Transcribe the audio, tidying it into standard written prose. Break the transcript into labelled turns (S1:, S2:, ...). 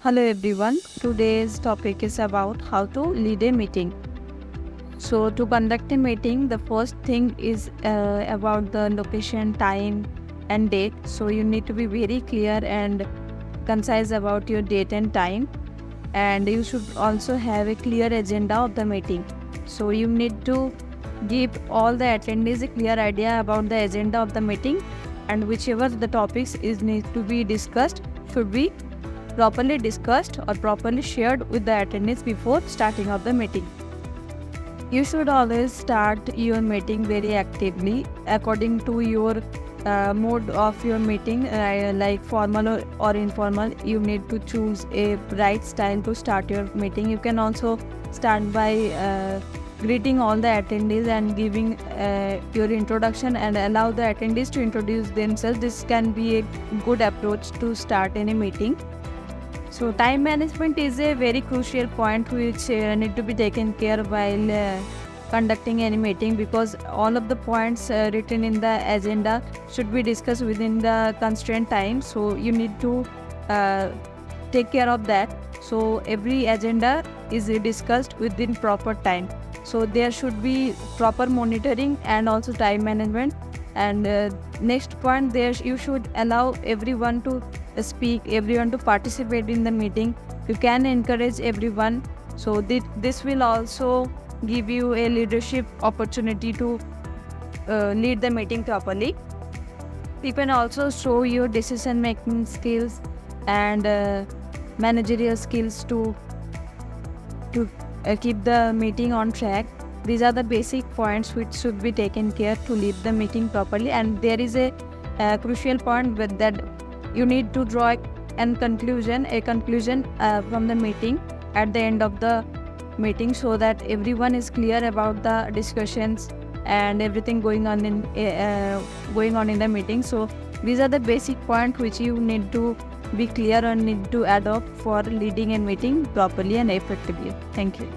S1: Hello everyone. Today's topic is about how to lead a meeting. So to conduct a meeting, the first thing is about the location, time and date. So you need to be very clear and concise about your date and time, and you should also have a clear agenda of the meeting. So you need to give all the attendees a clear idea about the agenda of the meeting, and whichever the topics is need to be discussed should be properly discussed or properly shared with the attendees before starting of the meeting. You should always start your meeting very actively according to your mode of your meeting, like formal or informal. You need to choose a right style to start your meeting. You can also start by greeting all the attendees and giving your introduction and allow the attendees to introduce themselves. This can be a good approach to start any meeting. So time management is a very crucial point which need to be taken care while conducting any meeting, because all of the points written in the agenda should be discussed within the constrained time. So you need to take care of that. So every agenda is discussed within proper time. So there should be proper monitoring and also time management. And next point, there you should allow everyone to speak, everyone to participate in the meeting. You can encourage everyone. So this will also give you a leadership opportunity to lead the meeting properly. You can also show your decision making skills and managerial skills to keep the meeting on track. These are the basic points which should be taken care to lead the meeting properly. And there is a crucial point with that you need to draw a conclusion from the meeting at the end of the meeting, so that everyone is clear about the discussions and everything going on in the meeting. So these are the basic points which you need to be clear and need to adopt for leading a meeting properly and effectively. Thank you.